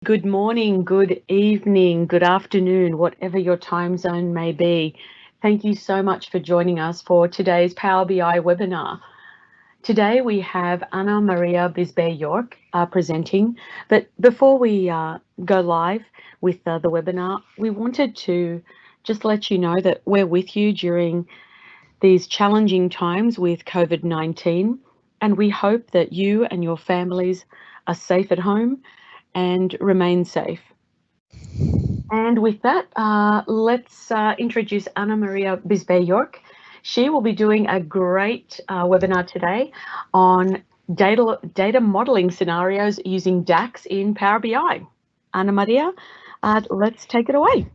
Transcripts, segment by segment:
Good morning, good evening, good afternoon, whatever your time zone may be. Thank you so much for joining us for today's Power BI webinar. Today we have Ana Maria Bisbay-York presenting, but before we go live with the webinar, we wanted to just let you know that we're with you during these challenging times with COVID-19, and we hope that you and your families are safe at home and remain safe. And with that, let's introduce Ana Maria Bisbay-York. She will be doing a great webinar today on data modeling scenarios using DAX in Power BI. Ana Maria, let's take it away.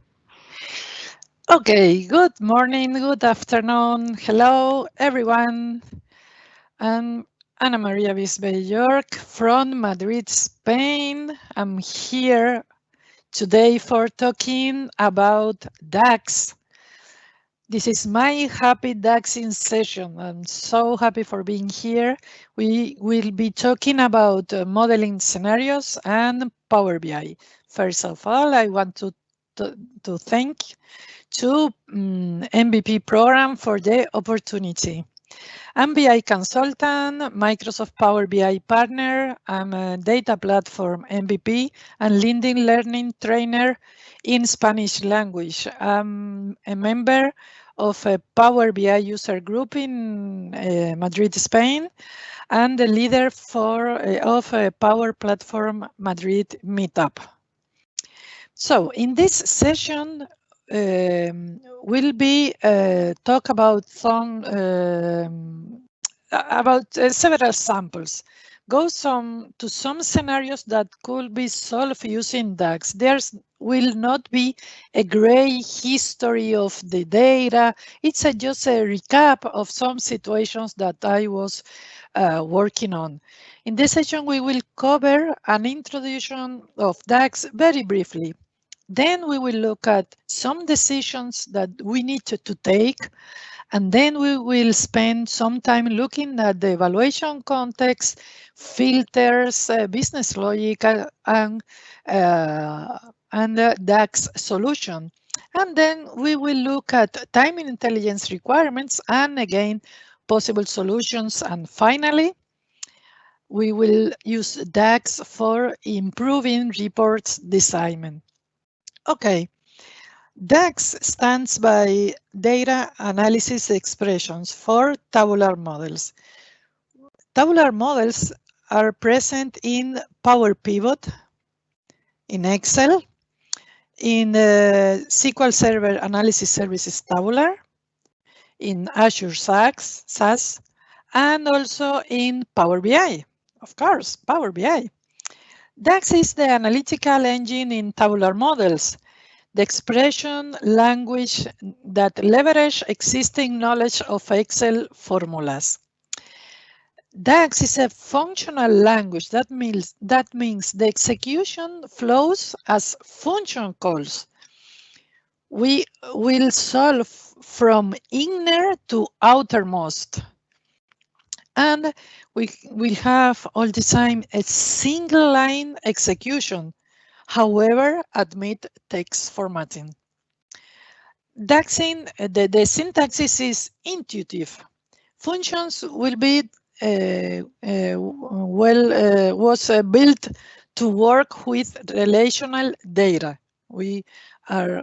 Okay, good morning, good afternoon. Hello, everyone. I'm Ana Maria Bisbay-York from Madrid, Spain. I'm here today for talking about DAX. This is my happy DAXing session. I'm so happy for being here. We will be talking about modeling scenarios and Power BI. First of all, I want to thank to MVP program for the opportunity. I'm BI consultant, Microsoft Power BI partner. I'm a data platform MVP and LinkedIn learning trainer in Spanish language. I'm a member of a Power BI user group in Madrid, Spain, and the leader of a Power Platform Madrid meetup. So in this session, we'll be talk about several samples. Go to some scenarios that could be solved using DAX. There will not be a gray history of the data. It's just a recap of some situations that I was working on. In this session, we will cover an introduction of DAX very briefly. Then we will look at some decisions that we need to take, and then we will spend some time looking at the evaluation context, filters, business logic, and DAX solution. And then we will look at timing intelligence requirements and again, possible solutions. And finally, we will use DAX for improving reports design. Okay, DAX stands by Data Analysis Expressions for tabular models. Tabular models are present in Power Pivot, in Excel, in SQL Server Analysis Services Tabular, in Azure SAS, and also in Power BI. Of course, Power BI. DAX is the analytical engine in tabular models, the expression language that leverage existing knowledge of Excel formulas. DAX is a functional language. That means the execution flows as function calls. We will solve from inner to outermost. And we will have all the time a single line execution, however, admit text formatting. DAXing, the syntax is intuitive. Functions will be was built to work with relational data. We are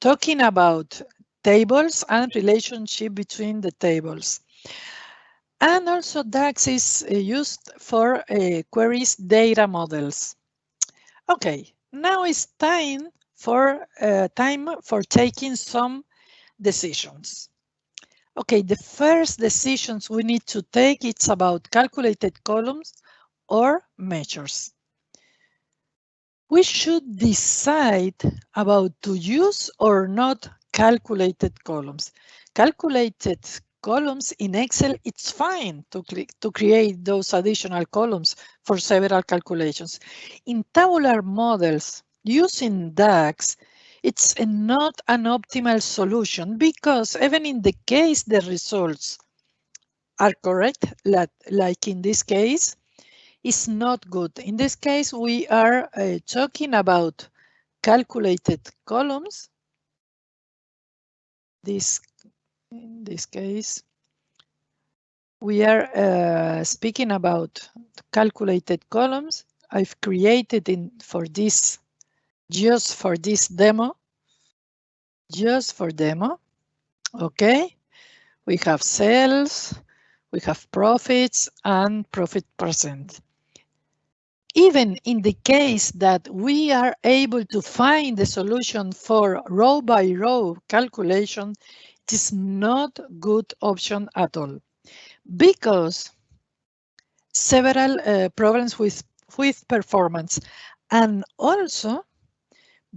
talking about tables and relationship between the tables. And also DAX is used for queries data models. Okay, now it's time for taking some decisions. Okay, the first decisions we need to take, it's about calculated columns or measures. We should decide about to use or not calculated columns. Calculated columns in Excel, it's fine to create those additional columns for several calculations. In tabular models, using DAX, it's not an optimal solution because even in the case the results are correct, like in this case, is not good. In this case, we are talking about calculated columns. In this case, we are speaking about calculated columns. I've created just for this demo. Okay, we have sales, we have profits and profit percent. Even in the case that we are able to find the solution for row by row calculation, it is not a good option at all, because several problems with performance, and also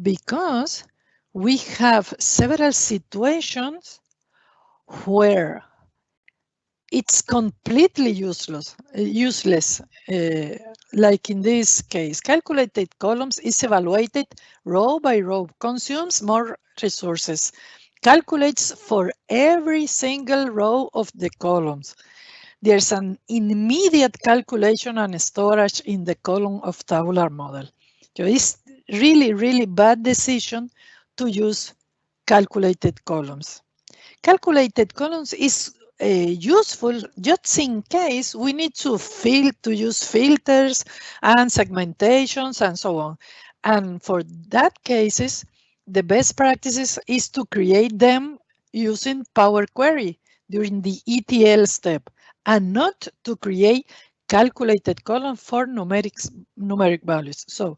because we have several situations where it's completely useless. Like in this case, calculated columns is evaluated row by row, consumes more resources, calculates for every single row of the columns. There's an immediate calculation and storage in the column of tabular model. So it's really bad decision to use calculated columns. Calculated columns is useful just in case we need to use filters and segmentations and so on. And for that cases, the best practices is to create them using Power Query during the ETL step, and not to create calculated column for numeric values. So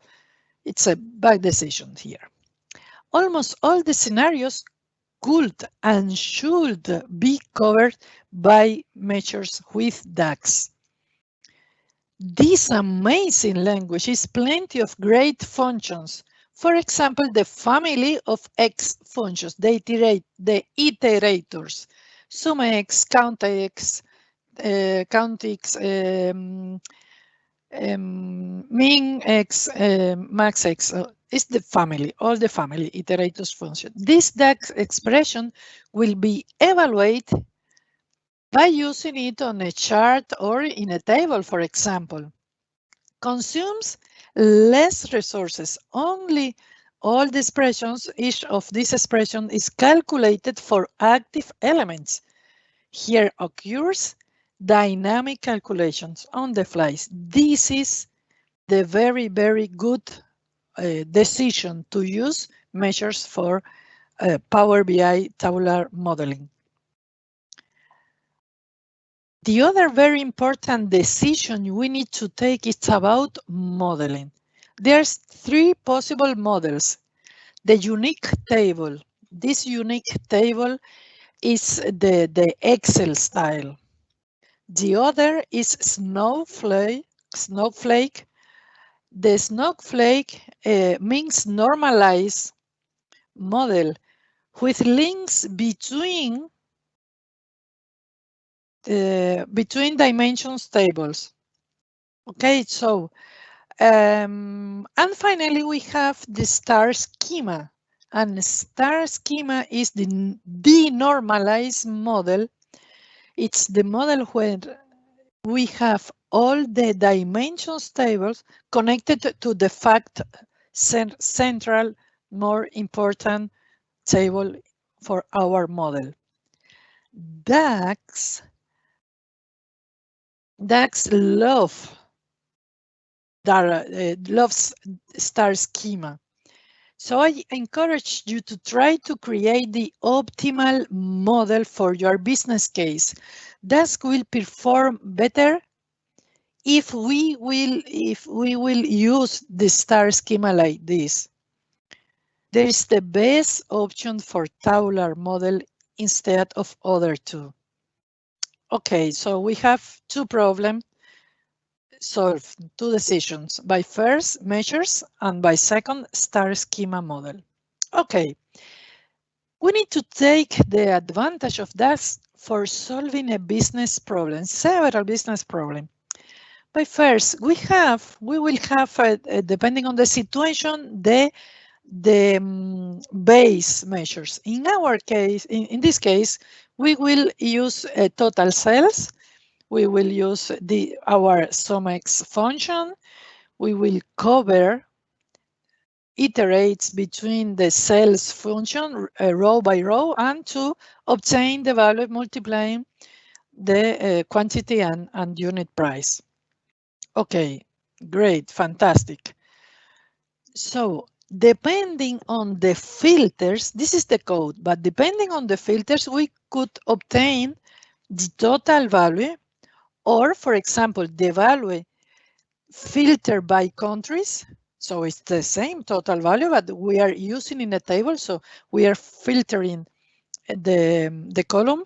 it's a bad decision here. Almost all the scenarios could and should be covered by measures with DAX. This amazing language is plenty of great functions. For example, the family of X functions, the iterators, SumX, CountX, CountX, MinX, MaxX. Is the family, all the family iterators function. This DAX expression will be evaluated by using it on a chart or in a table, for example. Consumes less resources. Only all the expressions, each of this expression is calculated for active elements. Here occurs dynamic calculations on the flies. This is the very good decision to use measures for Power BI tabular modeling. The other very important decision we need to take is about modeling. There's 3 possible models. The unique table. This unique table is the Excel style. The other is Snowflake. The Snowflake means normalized model with links between dimensions tables. Okay, so and finally we have the star schema, and star schema is the denormalized model. It's the model where we have all the dimensions tables connected to the fact central, more important table for our model. DAX loves star schema. So I encourage you to try to create the optimal model for your business case. DAX will perform better if we will use the star schema like this. There is the best option for tabular model instead of other 2. Okay, so we have 2 problems solved, 2 decisions, by first measures and by second star schema model. Okay, we need to take the advantage of that for solving a business problem, several business problems. By first, we will have, depending on the situation, the base measures. In our case, in this case, we will use total sales, we will use our SUMX function. We will cover iterates between the cells function row by row, and to obtain the value multiplying the quantity and unit price. Okay, great, fantastic. So depending on the filters, this is the code, but depending on the filters, we could obtain the total value, or for example, the value filtered by countries. So it's the same total value, but we are using in a table. So we are filtering the column,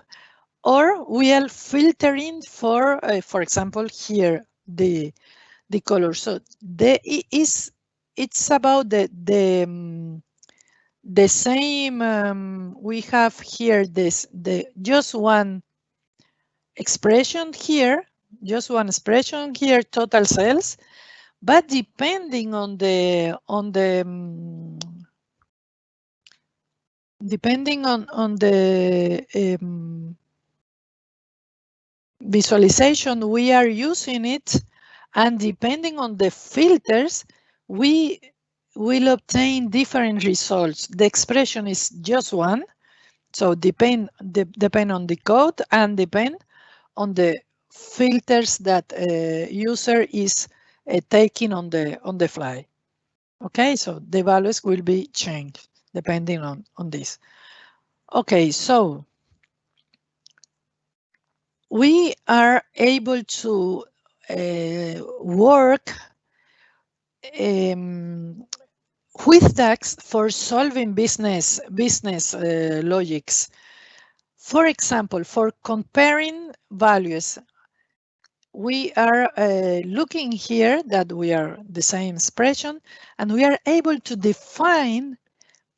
or we are filtering for example, here the color. So it's about the same. We have here just one expression here, total sales. But depending on the visualization we are using it, and depending on the filters, we will obtain different results. The expression is just one, so depend on the code and depend on the filters that user is taking on the fly. Okay, so the values will be changed depending on this. Okay, so we are able to work with DAX for solving business logics. For example, for comparing values, we are looking here that we are the same expression, and we are able to define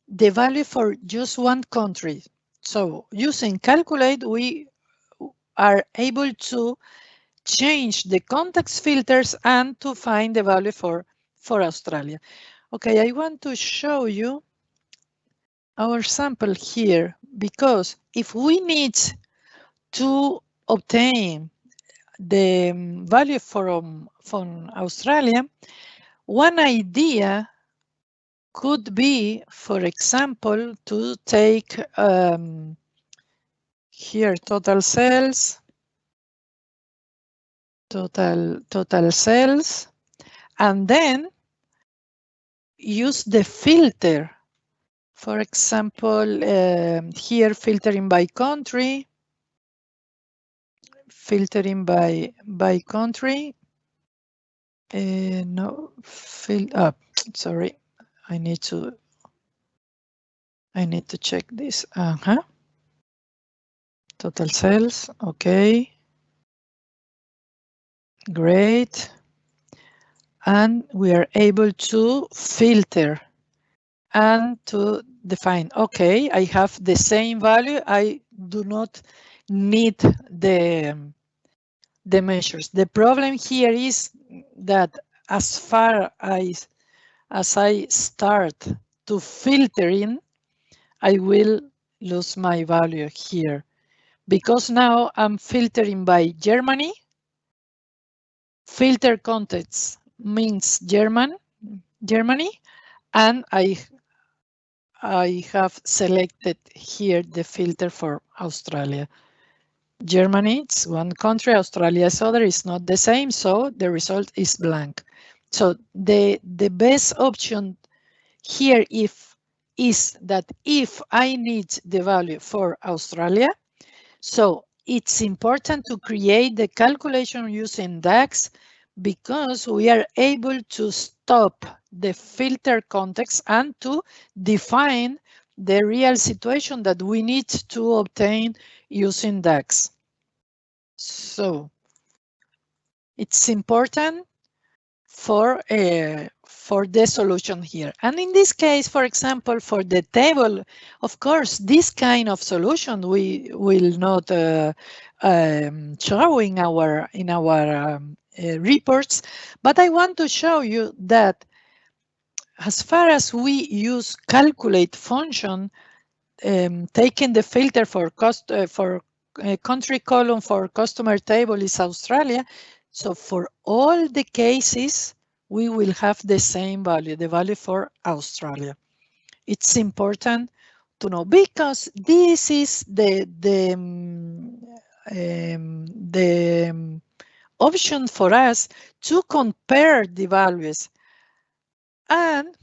the value for just one country. So using calculate, we are able to change the context filters and to find the value for Australia. Okay, I want to show you our sample here, because if we need to obtain the value from Australia, one idea could be, for example, to take here total sales, total sales, and then use the filter. For example, here filtering by country, by country. No, sorry, I need to check this. Total sales, okay. Great. And we are able to filter and to define, okay, I have the same value. I do not need the measures. The problem here is that as far as I start to filter in, I will lose my value here, because now I'm filtering by Germany. Filter context means Germany, and I have selected here the filter for Australia. Germany, it's one country, Australia is other, is not the same, so the result is blank. So the best option here is that if I need the value for Australia, so it's important to create the calculation using DAX, because we are able to stop the filter context and to define the real situation that we need to obtain using DAX. So it's important for the solution here. And in this case, for example, for the table, of course, this kind of solution we will not show in our reports, but I want to show you that as far as we use calculate function, taking the filter for country column for customer table is Australia. So for all the cases, we will have the same value, the value for Australia. It's important to know because this is the option for us to compare the values, and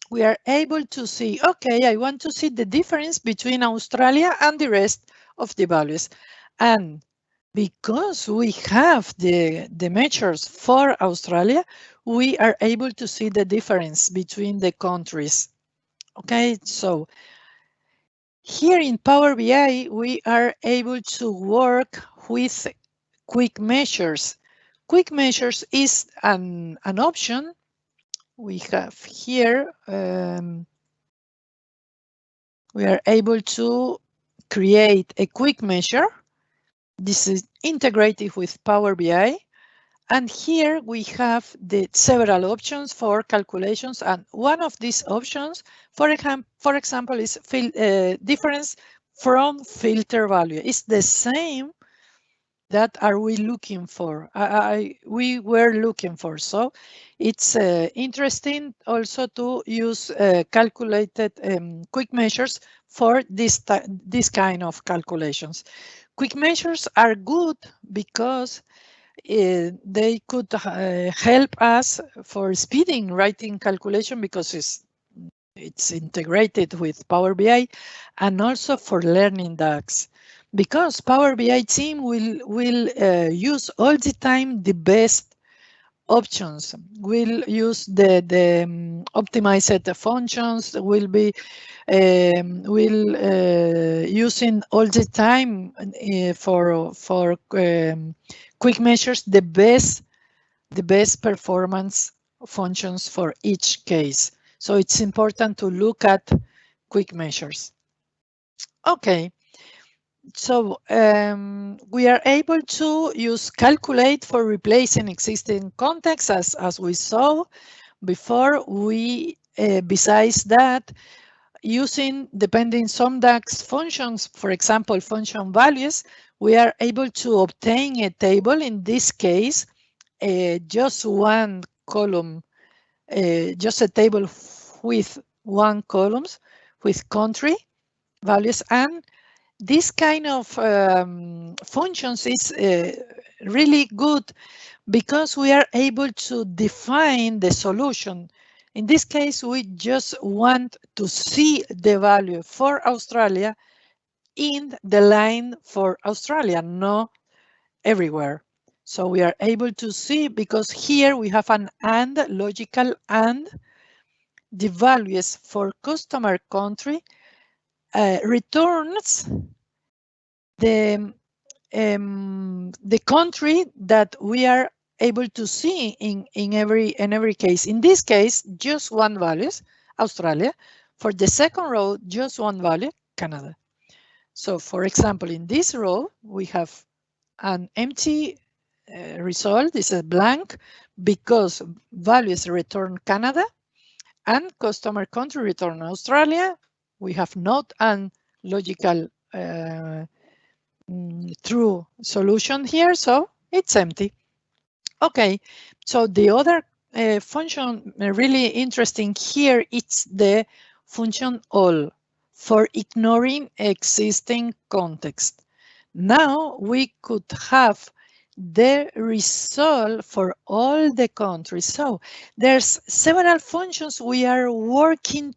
we are able to see, okay, I want to see the difference between Australia and the rest of the values. And because we have the measures for Australia, we are able to see the difference between the countries. Okay, so here in Power BI, we are able to work with quick measures. Quick measures is an option we have here. We are able to create a quick measure. This is integrated with Power BI. And here we have the several options for calculations. And one of these options, for example, is difference from filter value. It's the same that are we looking for. We were looking for. So it's interesting also to use calculated quick measures for this kind of calculations. Quick measures are good because they could help us for speeding writing calculation because it's integrated with Power BI, and also for learning DAX. Because Power BI team will use all the time the best options. We'll use the optimized functions. Will be using all the time for quick measures the best performance functions for each case. So it's important to look at quick measures. Okay. So we are able to use calculate for replacing existing context as we saw before. We besides that, using depending some DAX functions, for example, function values, we are able to obtain a table. In this case, just one column, just a table with one columns with country values, and this kind of functions is really good because we are able to define the solution. In this case, we just want to see the value for Australia in the line for Australia, not everywhere. So we are able to see because here we have an and, logical and, the values for customer country returns the country that we are able to see in every case. In this case, just one value, Australia. For the second row, just one value, Canada. So for example, in this row, we have an empty result. This is blank because values return Canada and customer country return Australia. We have not an logical true solution here, so it's empty. Okay, so the other function really interesting here, it's the function all for ignoring existing context. Now we could have the result for all the countries. So there's several functions. We are working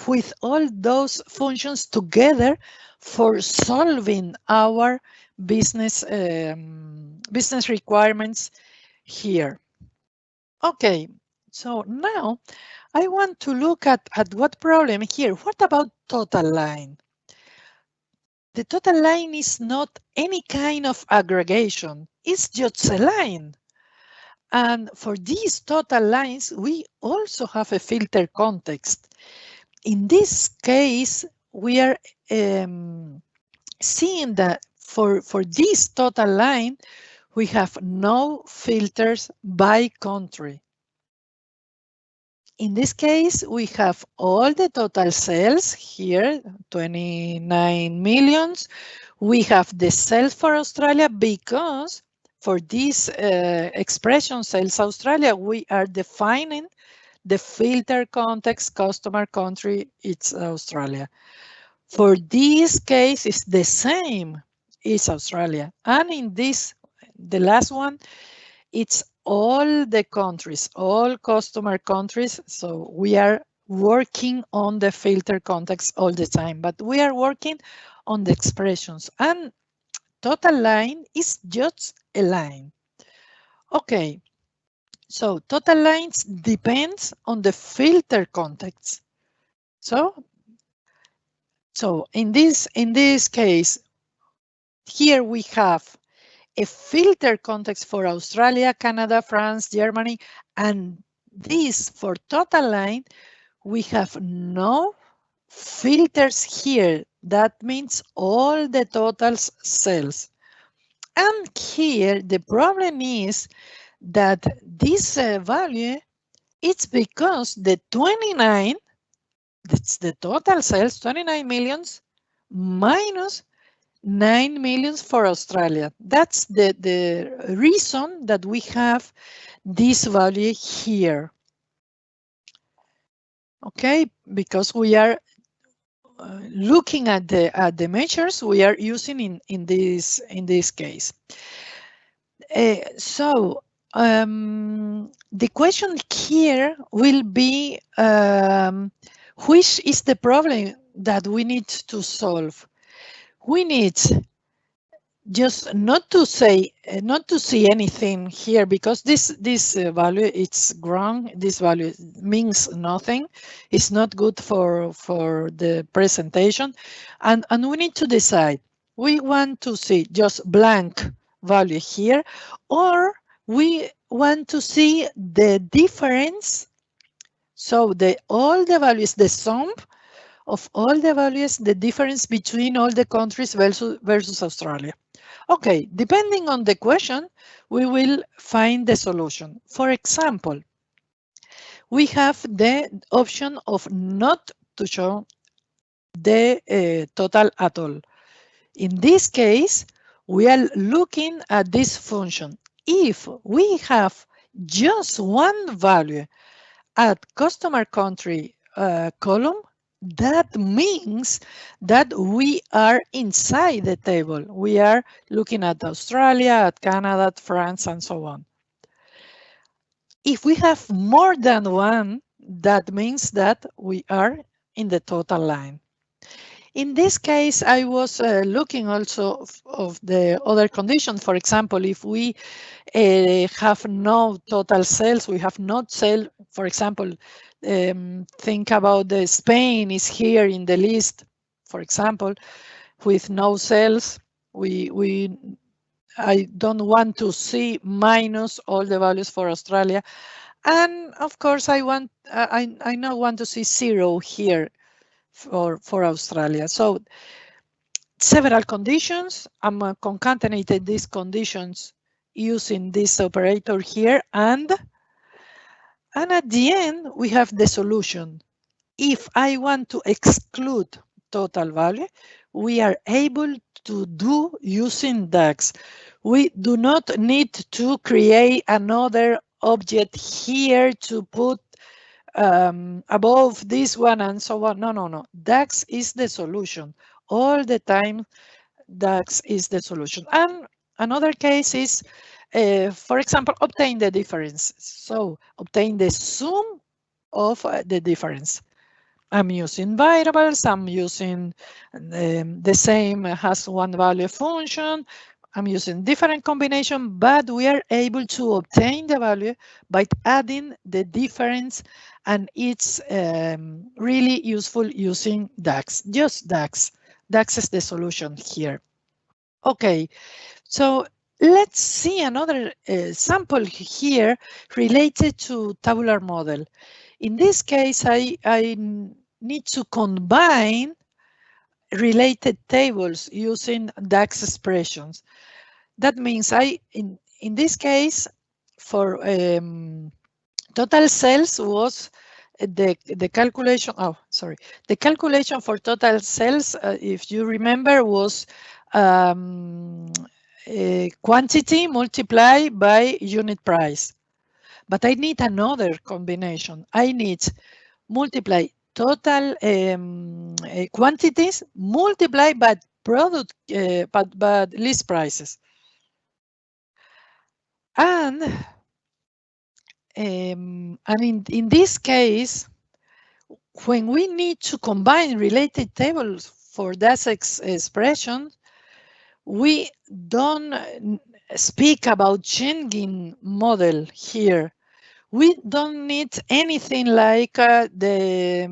with all those functions together for solving our business requirements here. Okay, so now I want to look at what problem here. What about total line? The total line is not any kind of aggregation. It's just a line. And for these total lines, we also have a filter context. In this case, we are seeing that for this total line, we have no filters by country. In this case, we have all the total sales here, 29 millions. We have the sales for Australia because for this expression sales Australia, we are defining the filter context, customer country, it's Australia. For this case, it's the same, it's Australia. And in this, the last one, it's all the countries, all customer countries. So we are working on the filter context all the time, but we are working on the expressions, and total line is just a line. Okay, so total lines depends on the filter context. So in this case, here we have a filter context for Australia, Canada, France, Germany, and this for total line, we have no filters here. That means all the totals sales. And here the problem is that this value, it's because the 29, that's the total sales, 29 millions minus 9 millions for Australia. That's the reason that we have this value here. Okay, because we are looking at the measures we are using in this case. So the question here will be which is the problem that we need to solve. We need just not to see anything here, because this value, it's wrong. This value means nothing. It's not good for the presentation, and we need to decide. We want to see just blank value here, or we want to see the difference. So all the values, the sum of all the values, the difference between all the countries versus Australia. Okay, depending on the question, we will find the solution. For example, we have the option of not to show the total at all. In this case, we are looking at this function. If we have just one value at customer country column, that means that we are inside the table. We are looking at Australia, at Canada, at France, and so on. If we have more than one, that means that we are in the total line. In this case, I was looking also of the other condition. For example, if we have no total sales, we have not sale, for example, think about the Spain is here in the list, for example, with no sales. I don't want to see minus all the values for Australia, and of course I not want to see 0 here for Australia. So several conditions. I'm concatenated these conditions using this operator here, and at the end we have the solution. If I want to exclude total value, we are able to do using DAX. We do not need to create another object here to put above this one and so on. No. DAX is the solution. All the time, DAX is the solution. And another case is, for example, obtain the difference. So obtain the sum of the difference. I'm using variables, I'm using the same has one value function, I'm using different combination, but we are able to obtain the value by adding the difference, and it's really useful using DAX, just DAX. DAX is the solution here. Okay, so let's see another sample here related to tabular model. In this case, I need to combine related tables using DAX expressions. That means in this case, for total sales was the calculation. Oh, sorry. The calculation for total sales, if you remember, was quantity multiplied by unit price. But I need another combination. I need multiply total quantities multiplied by product, but list prices. And in this case, when we need to combine related tables for DAX expression, we don't speak about changing model here. We don't need anything like the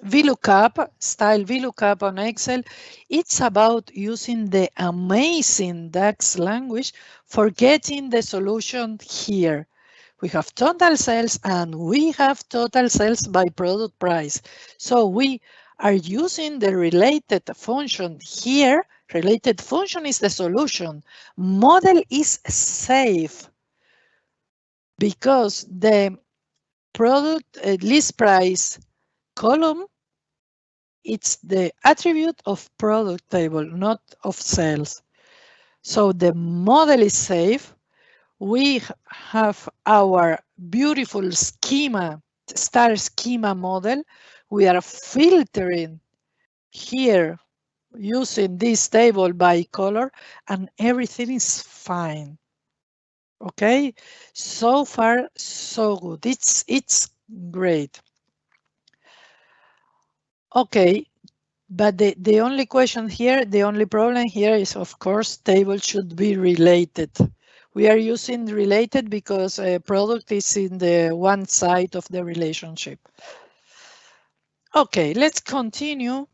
VLOOKUP, style VLOOKUP on Excel. It's about using the amazing DAX language for getting the solution here. We have total sales and we have total sales by product price. So we are using the related function here. Related function is the solution. Model is safe because the product list price column, it's the attribute of product table, not of sales. So the model is safe. We have our beautiful schema, star schema model. We are filtering here using this table by color, and everything is fine. Okay, so far so good. It's great. Okay, but the only question here, the only problem here is, of course, table should be related. We are using related because product is in the one side of the relationship. Okay, let's continue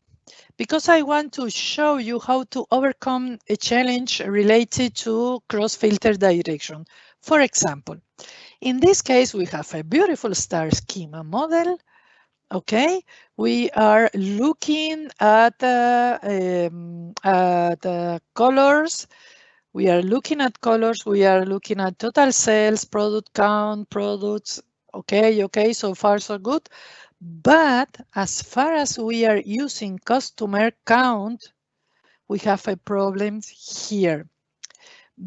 because I want to show you how to overcome a challenge related to cross-filter direction. For example, in this case, we have a beautiful star schema model. Okay, we are looking at colors. We are looking at colors. We are looking at total sales, product count, products. Okay, so far so good. But as far as we are using customer count, we have a problem here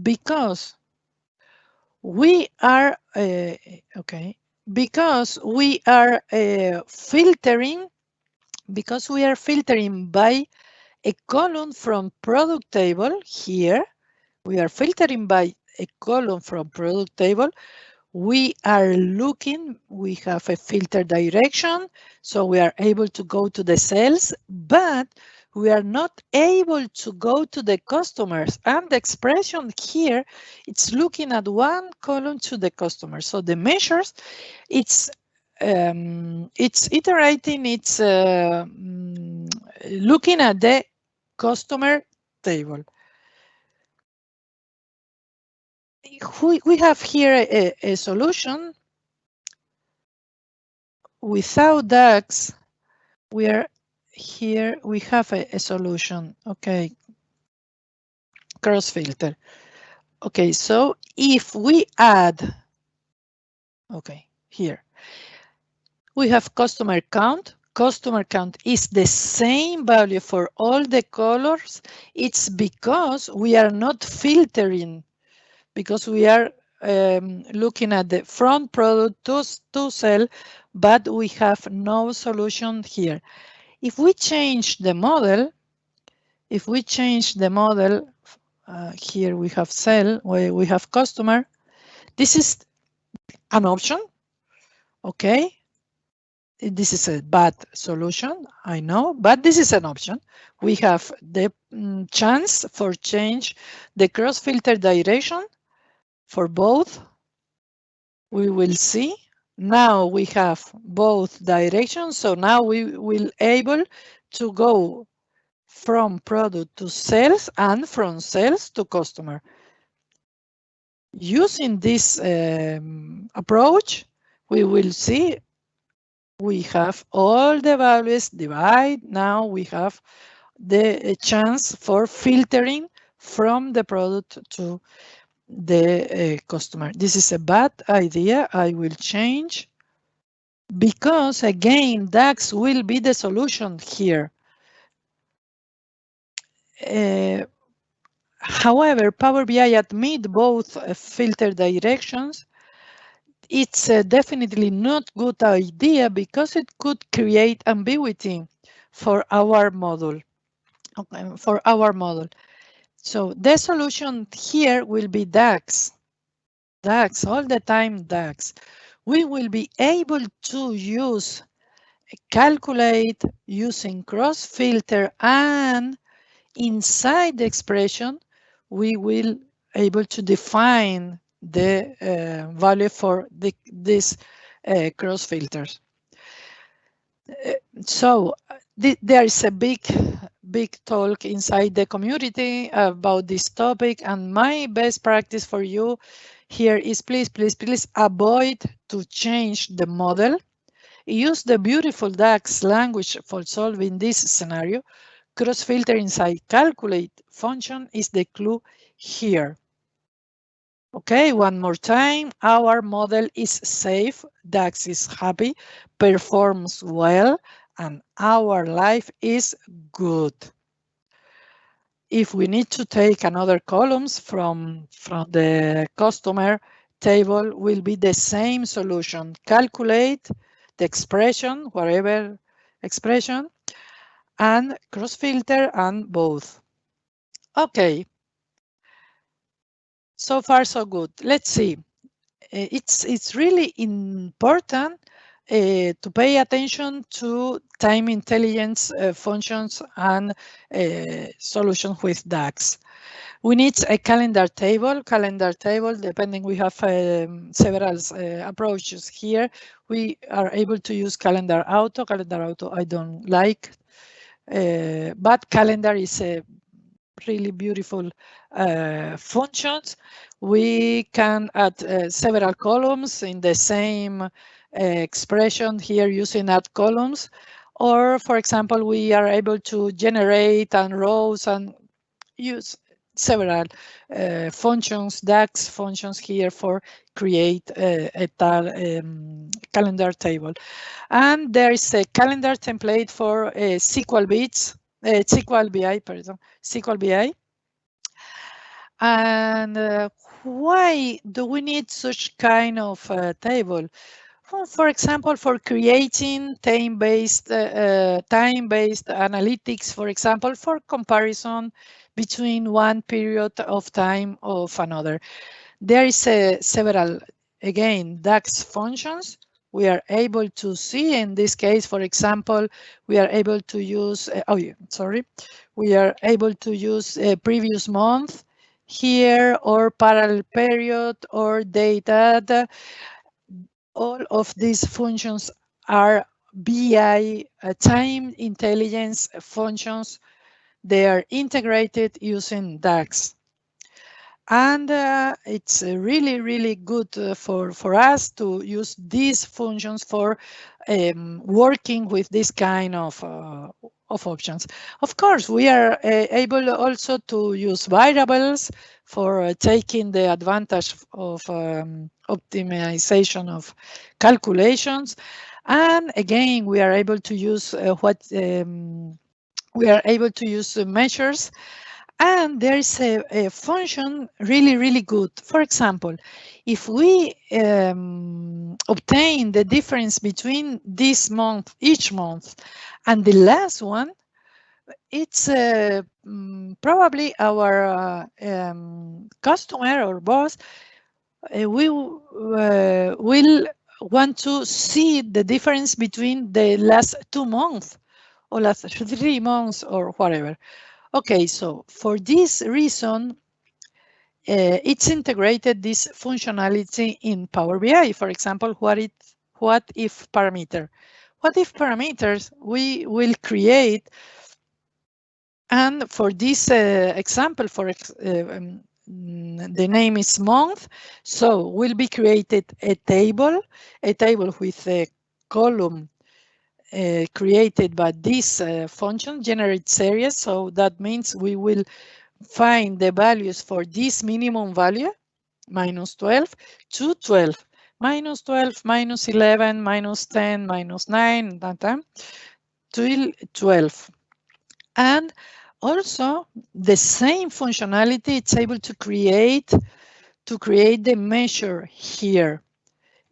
because we are filtering by a column from product table here. We are filtering by a column from product table. We are looking, we have a filter direction, so we are able to go to the sales, but we are not able to go to the customers. And the expression here, it's looking at one column to the customer. So the measures, it's iterating, it's looking at the customer table. We have here a solution. Without DAX, we are here, we have a solution. Okay, cross filter. Okay, so if we add, okay, here, we have customer count. Customer count is the same value for all the colors. It's because we are not filtering, because we are looking at the front product to sell, but we have no solution here. If we change the model, here we have sell, we have customer. This is an option, okay? This is a bad solution, I know, but this is an option. We have the chance for change the cross-filter direction for both. We will see. Now we have both directions, so now we will able to go from product to sales and from sales to customer. Using this approach, we will see we have all the values divide. Now we have the chance for filtering from the product to the customer. This is a bad idea. I will change because again, DAX will be the solution here. However, Power BI admit both filter directions. It's definitely not good idea because it could create ambiguity for our model. Okay, for our model. So the solution here will be DAX. DAX, all the time DAX. We will be able to use calculate using cross filter, and inside the expression we will able to define the value for this cross filters. So there is a big talk inside the community about this topic, and my best practice for you here is please avoid to change the model. Use the beautiful DAX language for solving this scenario. Cross filter inside calculate function is the clue here. Okay, one more time. Our model is safe, DAX is happy, performs well, and our life is good. If we need to take another columns from the customer table, will be the same solution. Calculate the expression, whatever expression, and cross filter and both. Okay. So far, so good. Let's see. It's really important to pay attention to time intelligence functions and solutions with DAX. We need a calendar table. Depending, we have several approaches here. We are able to use calendar auto. Calendar auto I don't like, but calendar is a really beautiful functions. We can add several columns in the same expression here using add columns, or for example, we are able to generate and rows and use several functions, DAX functions here for create a calendar table. And there is a calendar template for SQL BI. And why do we need such kind of table? Well, for example, for creating time-based analytics, for example, for comparison between one period of time of another. There is several, again, DAX functions. We are able to see in this case, for example, we are able to use, we are able to use a previous month here, or parallel period, or data. All of these functions are BI time intelligence functions. They are integrated using DAX. And it's really good for us to use these functions for working with this kind of options. Of course, we are able also to use variables for taking the advantage of optimization of calculations. And again, we are able to use measures. And there is a function really good. For example, if we obtain the difference between this month, each month, and the last one, it's probably our customer or boss will want to see the difference between the last 2 months or last 3 months or whatever. Okay, so for this reason, it's integrated this functionality in Power BI. For example, what if parameter? What if parameters we will create, and for this example, the name is month, so will be created a table with a column created by this function, generate series. So that means we will find the values for this minimum value, -12 to 12, -12, -11, -10, -9, that time, till 12. And also the same functionality, it's able to create the measure here.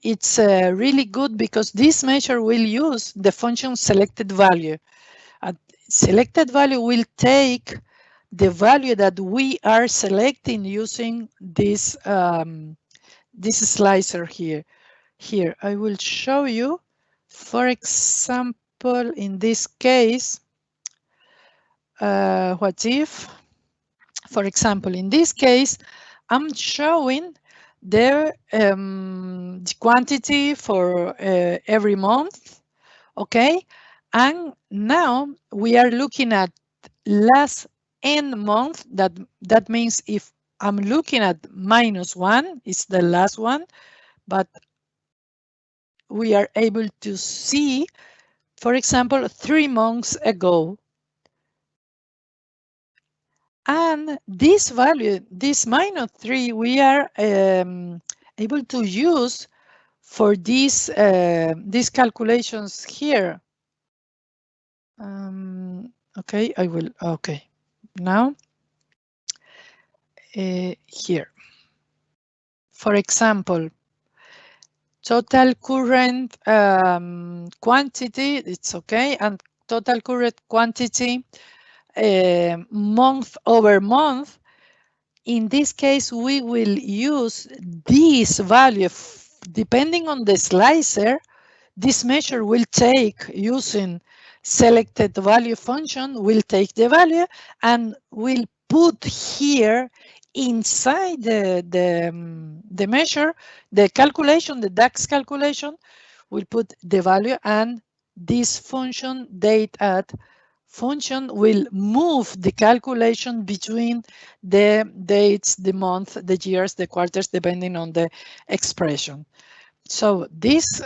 It's really good because this measure will use the function selected value. Selected value will take the value that we are selecting using this this slicer here. Here, I will show you. For example, in this case, what if, for example, in this case, I'm showing the quantity for every month, okay? And now we are looking at last n month. That means if I'm looking at -1, it's the last one, but we are able to see, for example, 3 months ago. And this value, this -3, we are able to use for these calculations here. Okay, I will. Okay, now here. For example, total current quantity, it's okay, and total current quantity month over month. In this case, we will use this value. Depending on the slicer, this measure will take, using selected value function, will take the value and will put here inside the measure, the calculation, the DAX calculation, will put the value, and this function date at function will move the calculation between the dates, the month, the years, the quarters, depending on the expression. So this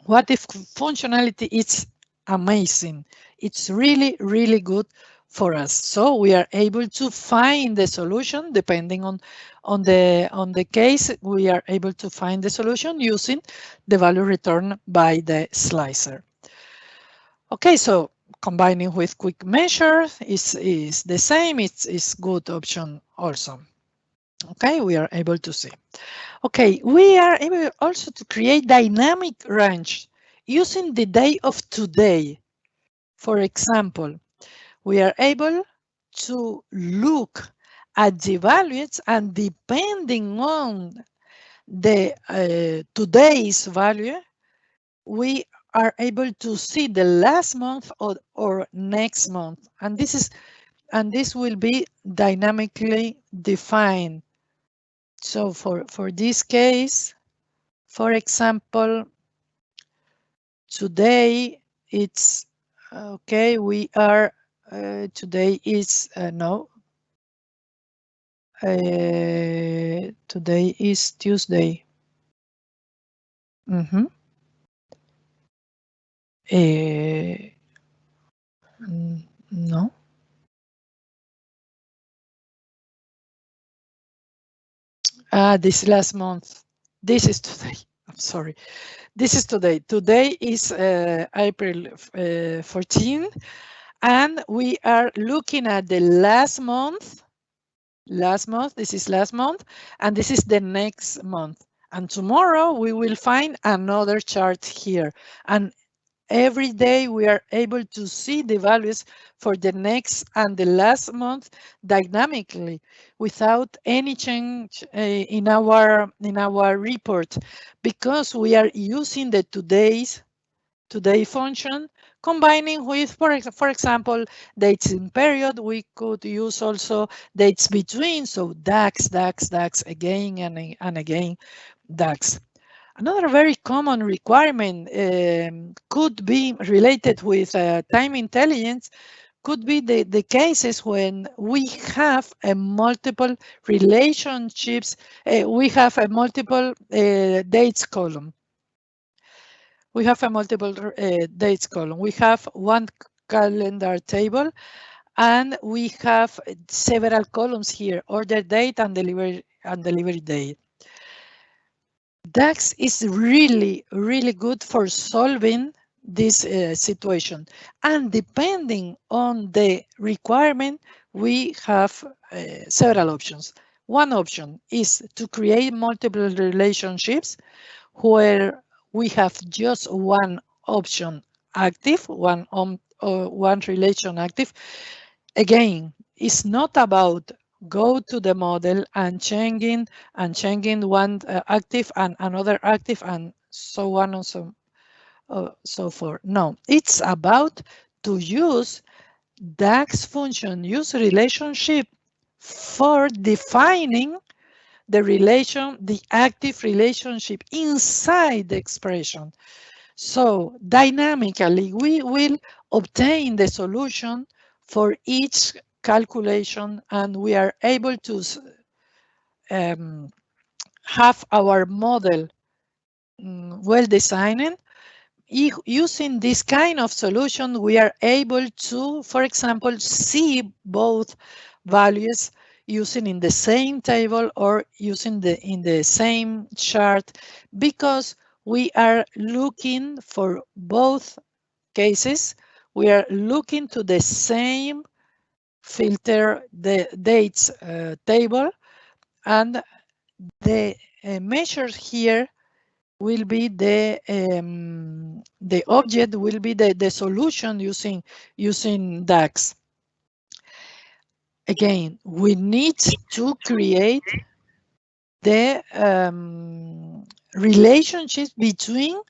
what if functionality is amazing. It's really, really good for us. So we are able to find the solution depending on the case. We are able to find the solution using the value returned by the slicer. Okay, so combining with quick measures is the same. It's good option also. Okay, we are able to see. Okay, we are able also to create dynamic range using the day of today. For example, we are able to look at the values, and depending on the today's value, we are able to see the last month or next month, and this will be dynamically defined. So for this case, for example, today it's okay. We are today is no. Today is Tuesday. No. This last month. This is today. I'm sorry. This is today. Today is April 14, and we are looking at the last month. Last month. This is last month, and this is the next month. And tomorrow we will find another chart here. And every day we are able to see the values for the next and the last month dynamically without any change in our report, because we are using the today function combining with, for example, dates in period. We could use also dates between, so DAX again and again DAX. Another very common requirement could be related with time intelligence, could be the cases when we have a multiple relationships, we have a multiple dates column. We have a multiple dates column. We have one calendar table, and we have several columns here: order date and delivery date. DAX is really, really good for solving this situation. And depending on the requirement, we have several options. One option is to create multiple relationships where we have just one option active, one relation active. Again, it's not about go to the model and changing one active and another active and so on and so forth. No, it's about to use DAX function use relationship for defining the active relationship inside the expression. So dynamically, we will obtain the solution for each calculation, and we are able to have our model well designed. Using this kind of solution, we are able to, for example, see both values using in the same table or using in the same chart, because we are looking for both cases. We are looking to the same filter, the dates table, and the measures here will be the object will be the solution using DAX. Again, we need to create the relationships between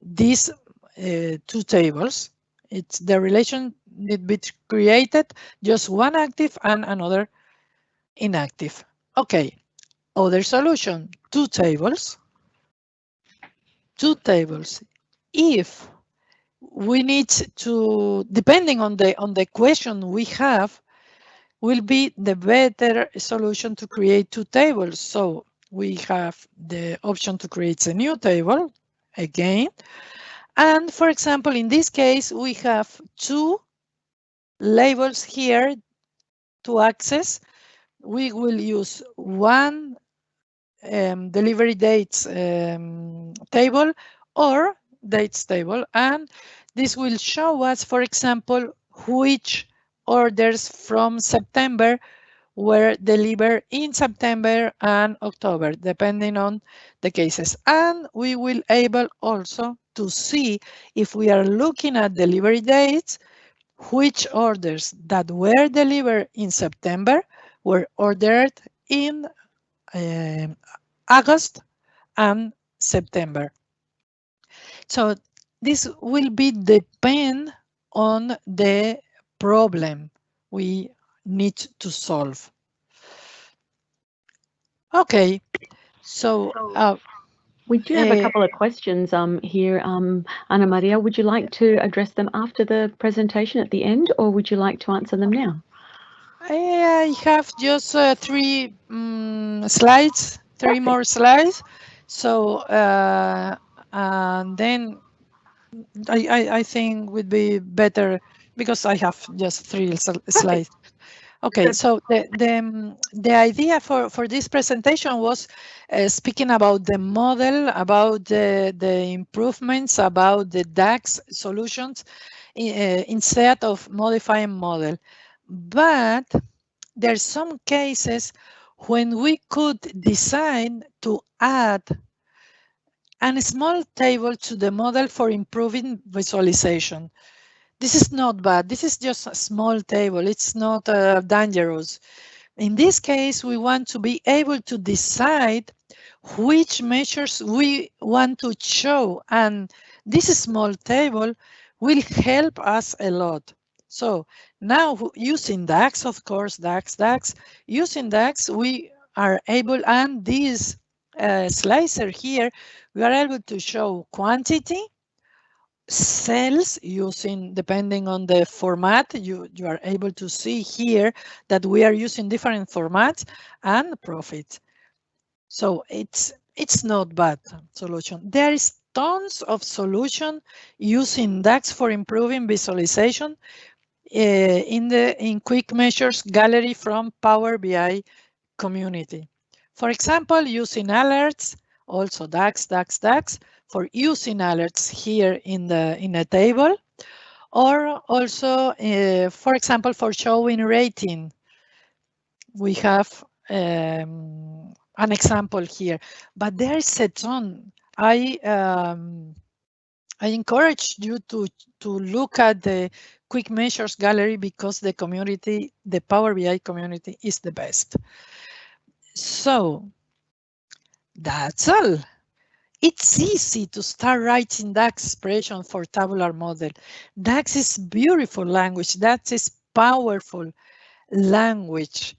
these two tables. It's the relation need be created, just one active and another inactive. Okay, other solution, two tables. If we need to, depending on the question we have, will be the better solution to create two tables. So we have the option to create a new table again. And for example, in this case, we have two labels here to access. We will use one delivery dates table or dates table, and this will show us, for example, which orders from September were delivered in September and October, depending on the cases. And we will able also to see, if we are looking at delivery dates, which orders that were delivered in September were ordered in August and September. So this will be depend on the problem we need to solve. Okay, so we do have a couple of questions here. Ana Maria, would you like to address them after the presentation at the end, or would you like to answer them now? I have just three slides, three more slides. So and then I think would be better because I have just three slides. Okay, so the idea for this presentation was speaking about the model, about the improvements, about the DAX solutions instead of modifying model. But there's some cases when we could decide to add a small table to the model for improving visualization. This is not bad. This is just a small table. It's not dangerous. In this case, we want to be able to decide which measures we want to show, and this small table will help us a lot. So now using DAX, of course, DAX, using DAX, we are able, and this slicer here, we are able to show quantity, cells using, depending on the format, you are able to see here that we are using different formats, and profit. So it's not bad solution. There is tons of solution using DAX for improving visualization in quick measures gallery from Power BI community. For example, using alerts, also DAX. for using alerts here in a table, or also, for example, for showing rating. We have an example here, but there is a ton. I encourage you to look at the quick measures gallery, because the community, the Power BI community, is the best. So that's all. It's easy to start writing DAX expression for tabular model. DAX is beautiful language. DAX is powerful language.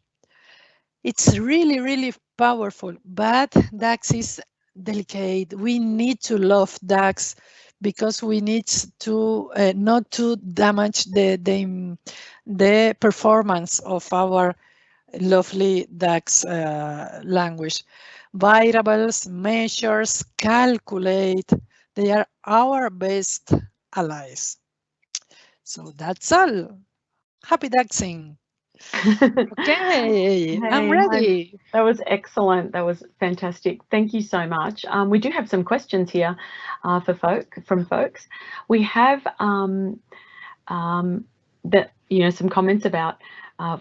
It's really, really powerful, but DAX is delicate. We need to love DAX because we need to not to damage the performance of our lovely DAX language. Variables, measures, calculate, they are our best allies. So that's all. Happy DAXing. Okay, I'm ready. That was excellent. That was fantastic. Thank you so much. We do have some questions here from folks. We have some comments about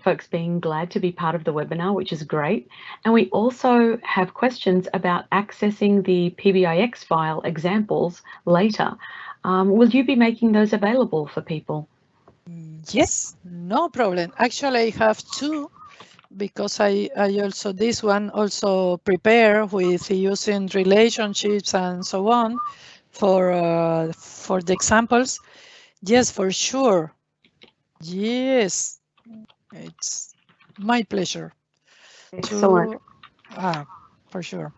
folks being glad to be part of the webinar, which is great. And we also have questions about accessing the PBIX file examples later. Will you be making those available for people? Yes, no problem. Actually, I have two, because I also, this one also prepare with using relationships and so on for the examples. Yes, for sure. Yes, it's my pleasure. Excellent. For sure.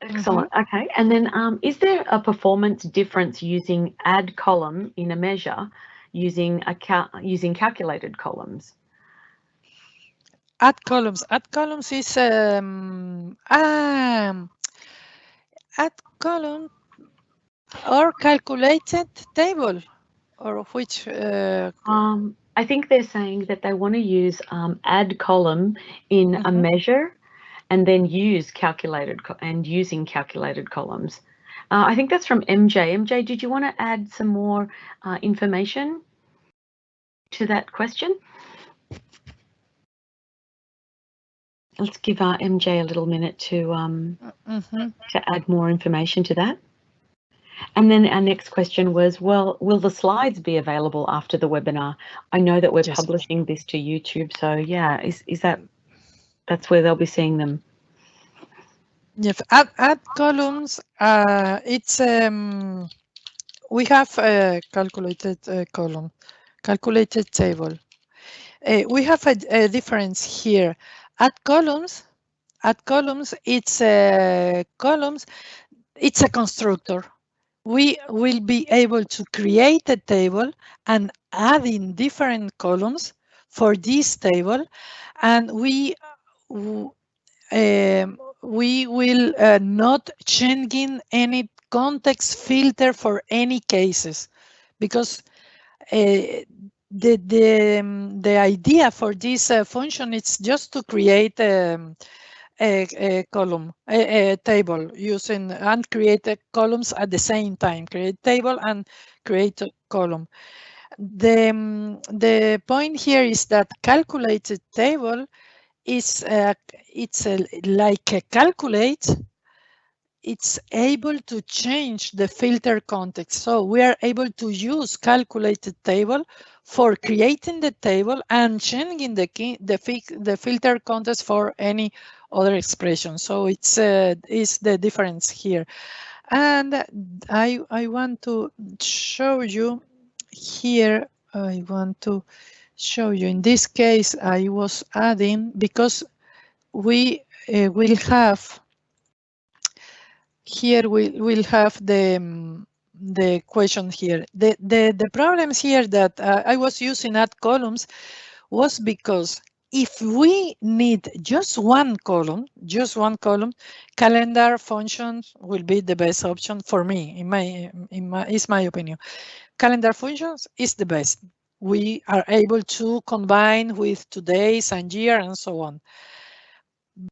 Excellent. Okay. And then is there a performance difference using add column in a measure using calculated columns? Add columns. Add columns is add column or calculated table, or which? I think they're saying that they want to use add column in a measure, and then use using calculated columns. I think that's from MJ. MJ, did you want to add some more information to that question? Let's give MJ a little minute to add more information to that. And then our next question was, well, will the slides be available after the webinar? I know that we're publishing this to YouTube, so yeah, is that's where they'll be seeing them? Yes, add columns. It's we have a calculated column, calculated table. We have a difference here. Add columns. It's columns. It's a constructor. We will be able to create a table and add in different columns for this table, and we will not changing any context filter for any cases, because the idea for this function is just to create a column, a table using and create columns at the same time. Create table and create a column. The point here is that calculated table is like a calculate. It's able to change the filter context. So we are able to use calculated table for creating the table and changing the filter context for any other expression. So it's is the difference here. And I want to show you here. I want to show you. In this case, I was adding, because we will have here, we'll have the question here. The problems here that I was using add columns was because if we need just one column, calendar functions will be the best option for me. Is my opinion. Calendar functions is the best. We are able to combine with today's and year and so on.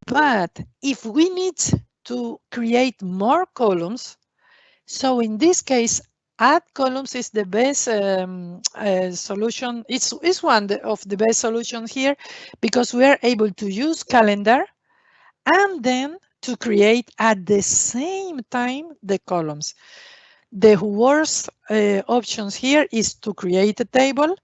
But if we need to create more columns, So in this case, add columns is the best solution. It's one of the best solutions here because we are able to use calendar and then to create at the same time the columns. The worst options here is to create a table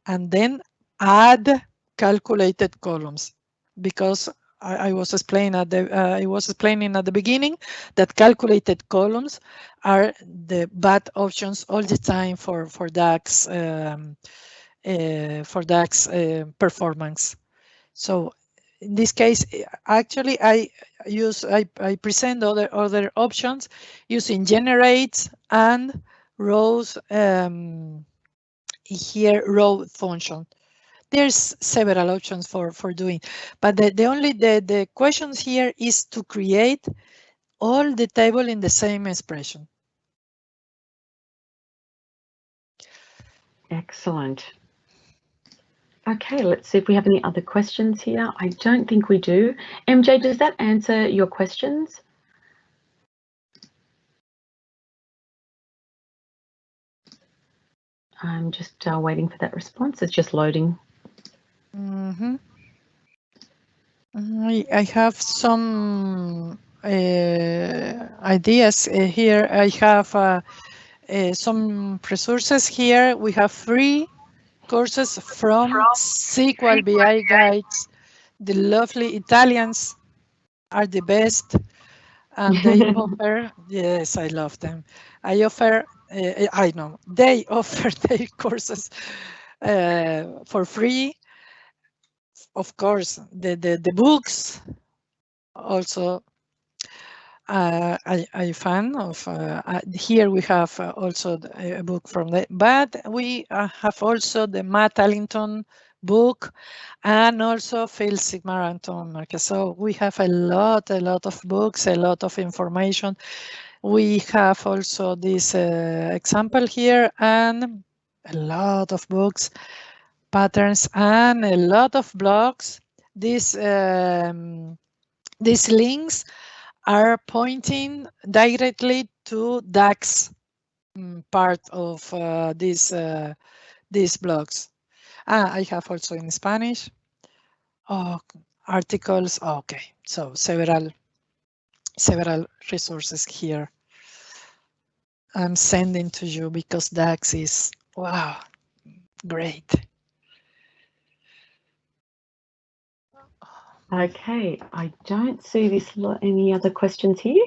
and then add calculated columns, because I was explaining at the beginning that calculated columns are the bad options all the time for DAX performance. So in this case, actually, I present other options using generates and rows here row function. There's several options for doing, but the questions here is to create all the table in the same expression. Excellent. Okay, let's see if we have any other questions here. I don't think we do. MJ, does that answer your questions? I'm just waiting for that response. It's just loading. I have some ideas here. I have some resources here. We have free courses from SQL BI guides. The lovely Italians are the best, and they offer, yes, I love them. I know, they offer their courses for free. Of course, the books also. I fan of here we have also a book from that, but we have also the Matt Allington book and also Phil Sigmar and Tom Marquez. So we have a lot of books, a lot of information. We have also this example here and a lot of books, patterns, and a lot of blogs. These links are pointing directly to DAX part of these blogs. I have also in Spanish articles. Okay, so several resources here. I'm sending to you because DAX is, wow, great. Okay, I don't see any other questions here.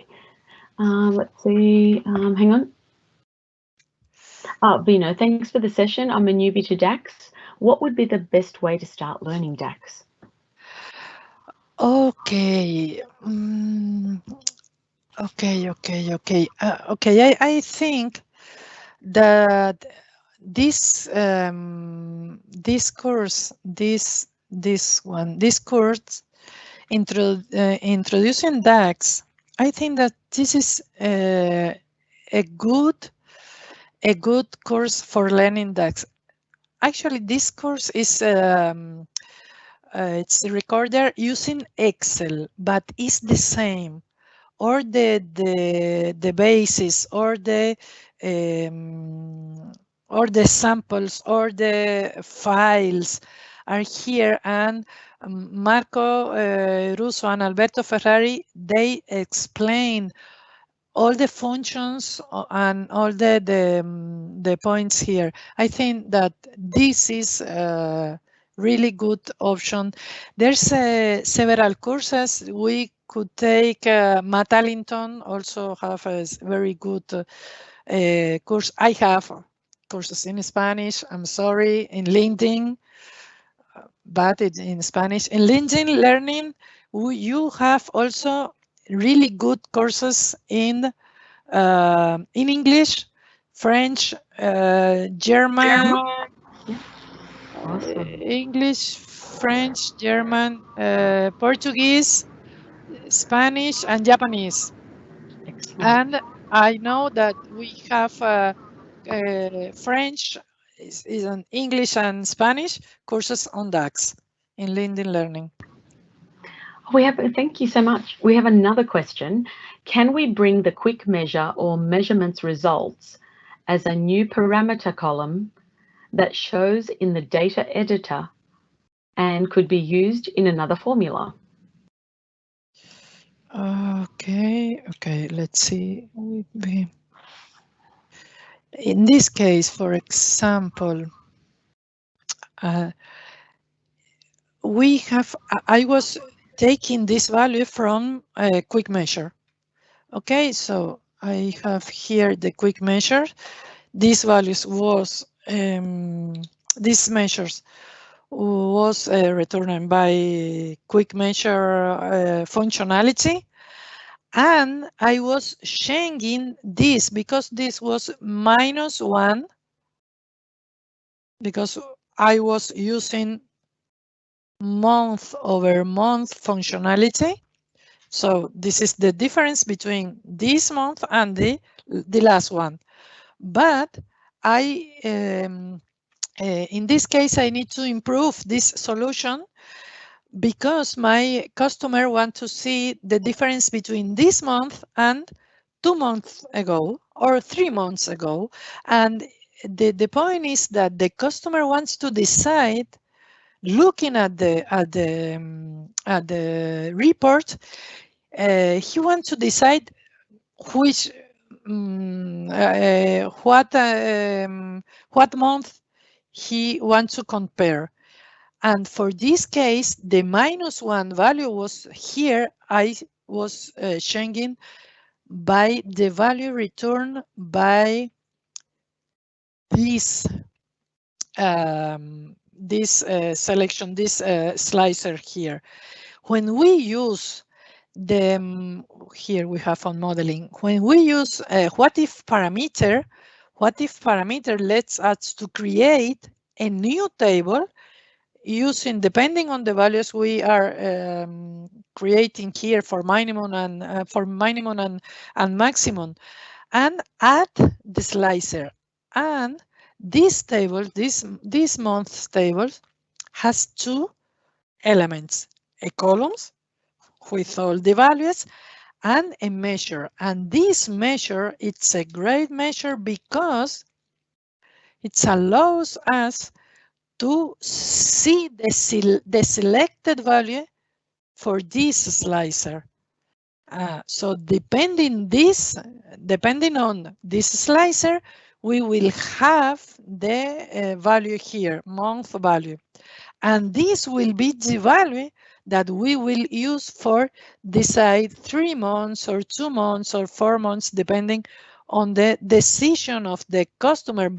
Let's see, hang on. Vino, thanks for the session. I'm a newbie to DAX. What would be the best way to start learning DAX? Okay. Okay. I think that this course, introducing DAX, I think that this is a good course for learning DAX. Actually, this course is it's a recorder using Excel, but it's the same. Or the basis, or the samples, or the files are here, and Marco Russo and Alberto Ferrari, they explain all the functions and all the points here. I think that this is a really good option. There's several courses we could take. Matt Allington also have a very good course. I have courses in Spanish, I'm sorry, in LinkedIn, but it's in Spanish. In LinkedIn Learning, you have also really good courses in English, French, German, Awesome. English, French, German, Portuguese, Spanish, and Japanese. Excellent. And I know that we have French, is in English and Spanish courses on DAX in LinkedIn Learning. Thank you so much. We have another question. Can we bring the quick measure or measurements results as a new parameter column that shows in the data editor and could be used in another formula? Okay, let's see. In this case, for example, I was taking this value from a quick measure. Okay, so I have here the quick measure. These values was these measures was returned by quick measure functionality, and I was changing this because this was -1 because I was using month-over-month functionality. So this is the difference between this month and the last one. But in this case, I need to improve this solution because my customer want to see the difference between this month and 2 months ago or 3 months ago. And the point is that the customer wants to decide, looking at the report, he wants to decide which what month he wants to compare. And for this case, the -1 value was here. I was changing by the value returned by this selection, this slicer here. When we use the here we have on modeling. When we use what if parameter lets us to create a new table using, depending on the values we are creating here for minimum and maximum, and add the slicer. And this table, this month's table, has two elements: a columns with all the values and a measure. And this measure, it's a great measure because it allows us to see the selected value for this slicer. So depending on this slicer, we will have the value here, month value. And this will be the value that we will use for decide 3 months or 2 months or 4 months, depending on the decision of the customer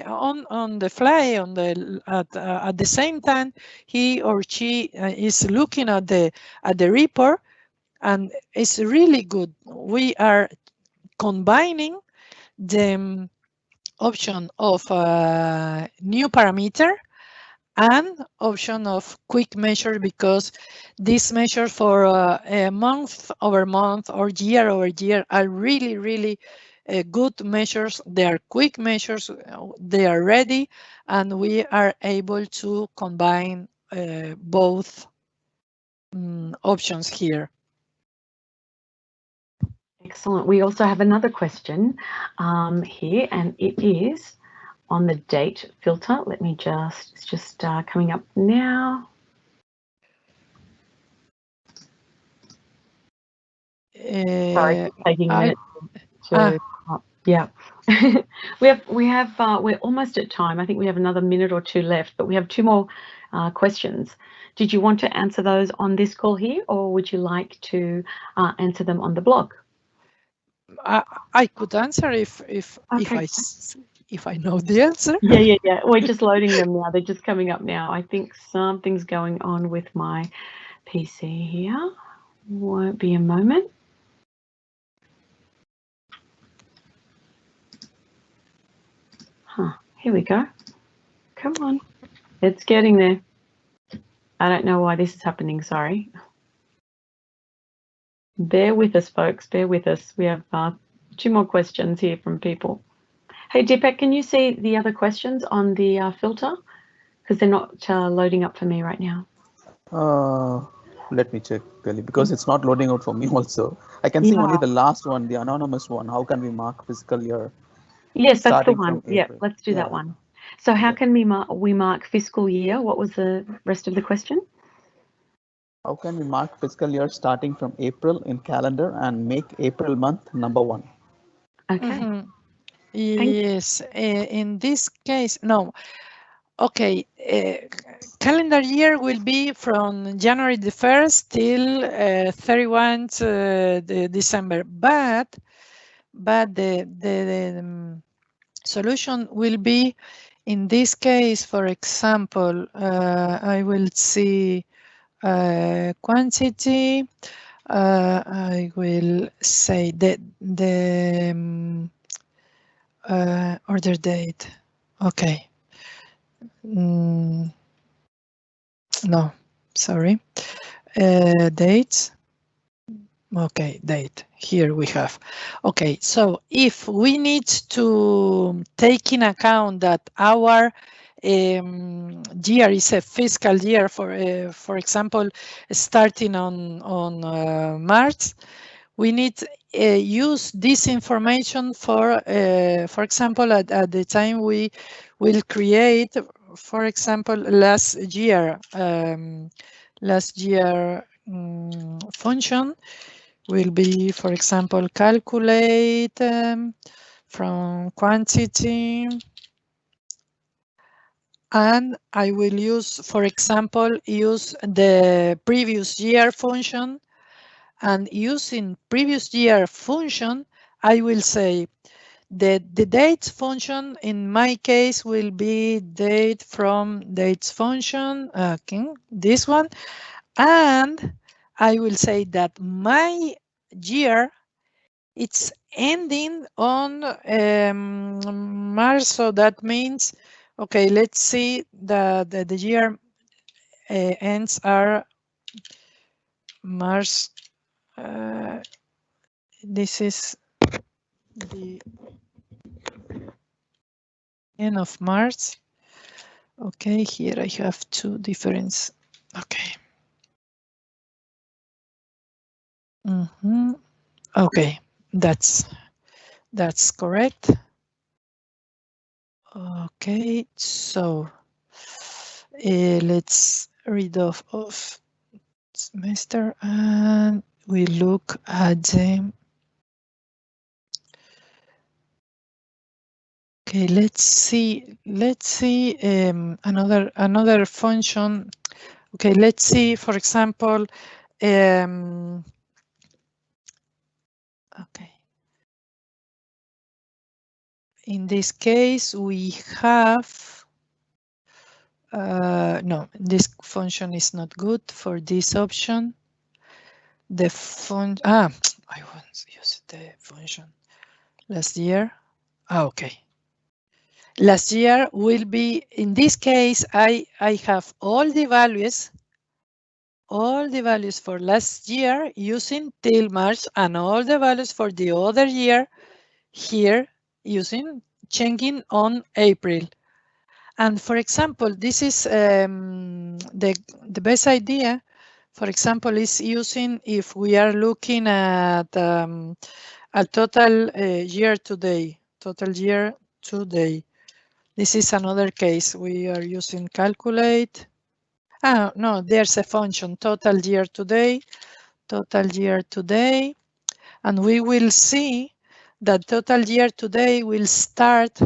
on the fly, at the same time he or she is looking at the report. And it's really good. We are combining the option of new parameter and option of quick measure, because these measures for month over month or year over year are really good measures. They are quick measures, they are ready, and we are able to combine both options here. Excellent. We also have another question here, and it is on the date filter. Let me it's just coming up now. Sorry, taking a minute yeah. We're almost at time. I think we have another minute or two left, but we have 2 more questions. Did you want to answer those on this call here, or would you like to answer them on the blog? I could answer if I know the answer. Yeah. We're just loading them now. They're just coming up now. I think something's going on with my PC here. Won't be a moment. Here we go. Come on. It's getting there. I don't know why this is happening. Sorry. Bear with us, folks. Bear with us. We have 2 more questions here from people. Hey, Deepak, can you see the other questions on the filter? Because they're not loading up for me right now. Let me check, Kelly, because it's not loading out for me also. I can see Yeah. only the last one, the anonymous one. How can we mark fiscal year Yes, that's the starting one. from Yeah, April? let's do that Yeah, one. So how that. can we mark fiscal year? What was the rest of the question? How can we mark fiscal year starting from April in calendar and make April month number one? Okay. Mhm. Thank Yes, in this case, no. Okay, calendar year will be from January the 1st till 31 December, but the solution will be, in this case, for example, I will see quantity. I will say the order date. Okay. No, sorry. Dates. Okay, date. Here we have. Okay, so if we need to take in account that our year is a fiscal year, for example, starting on March, we need use this information for example, at the time we will create, for example, last year function will be, for example, calculate from quantity, and I will use, for example, use the previous year function, and using previous year function, I will say that the dates function in my case will be date from dates function, okay, this one, and I will say that my year, it's ending on March, so that means, okay, let's see, the year ends are March. This is the end of March. Okay, here I have two different. Okay. Okay, that's correct. Okay, so let's read of semester, and we look at the. Okay, let's see another function. Okay, let's see, for example, okay. In this case, we have, no, this function is not good for this option. The I won't use the function last year. Okay. Last year will be, in this case, I have all the values for last year using till March, and all the values for the other year here using changing on April. And for example, this is the best idea. For example, is using, if we are looking at a total year today, This is another case. We are using calculate. No, there's a function total year today, and we will see that total year today will start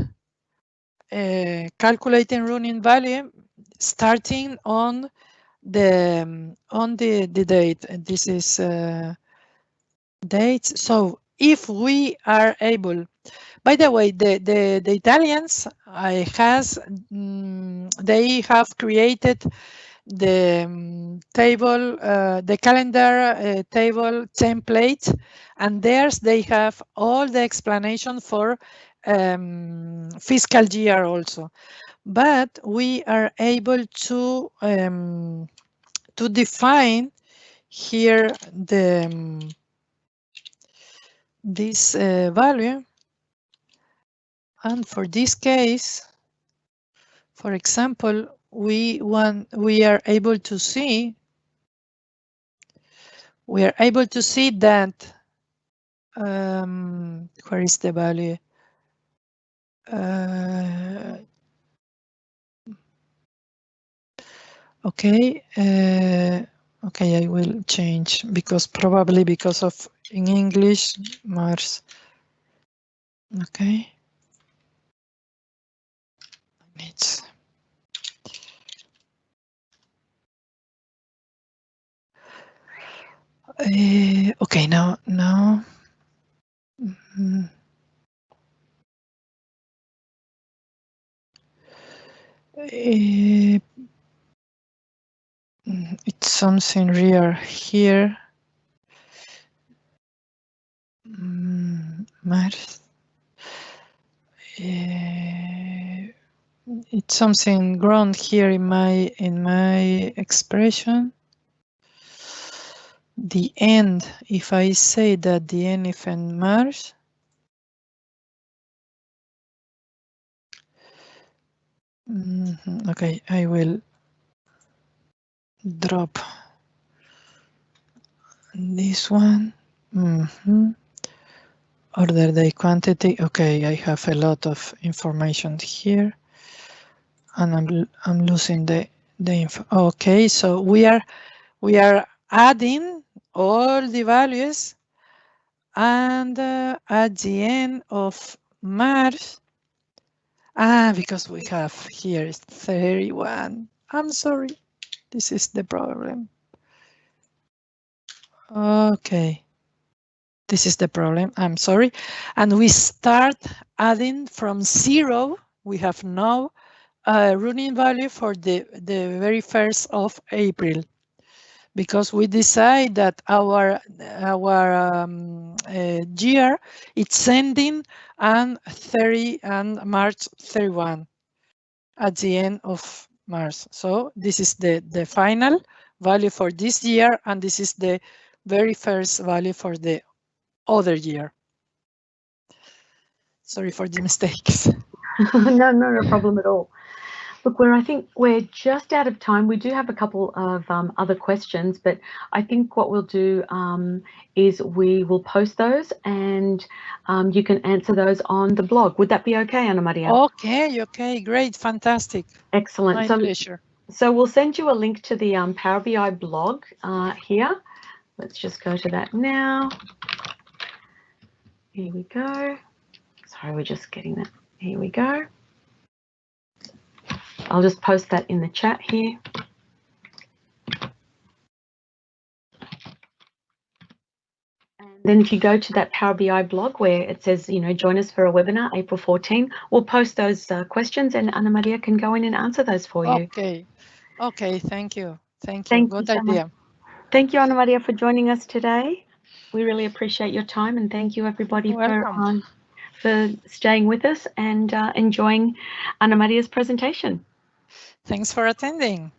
calculating running value starting on the date. And this is dates. So if we are able, by the way, the Italians they have created the table, the calendar table template, and there's they have all the explanation for fiscal year also. But we are able to define here this value, and for this case, for example, we are able to see we are able to see that where is the value? Okay, okay, I will change because probably because of in English Mars. Okay, it's okay now. It's something rare here. Mars. It's something ground here in my expression. The end, if I say that the end if in Mars, okay, I will drop this one. Order the quantity. Okay, I have a lot of information here, and I'm losing the info. Okay, so we are adding all the values, and at the end of March, because we have here is 31. I'm sorry, this is the problem. Okay, this is the problem. I'm sorry, and we start adding from 0. We have now a running value for the very 1st of April. Because we decide that our year it's ending on March 31 at the end of March. So this is the final value for this year, and this is the very first value for the other year. Sorry for the mistakes. No, no problem at all. Look, I think we're just out of time. We do have a couple of other questions, but I think what we'll do is we will post those, and you can answer those on the blog. Would that be okay, Ana Maria? Okay, great, fantastic. Excellent. My pleasure. So we'll send you a link to the Power BI blog here. Let's just go to that now. Here we go. Sorry, we're just getting that. Here we go. I'll just post that in the chat here. And then if you go to that Power BI blog where it says, join us for a webinar, April 14, we'll post those questions, and Ana Maria can go in and answer those for you. Okay, thank you. Good idea. Thank you, Ana Maria, for joining us today. We really appreciate your time, and thank you everybody for staying with us and enjoying Ana Maria's presentation. Thanks for attending.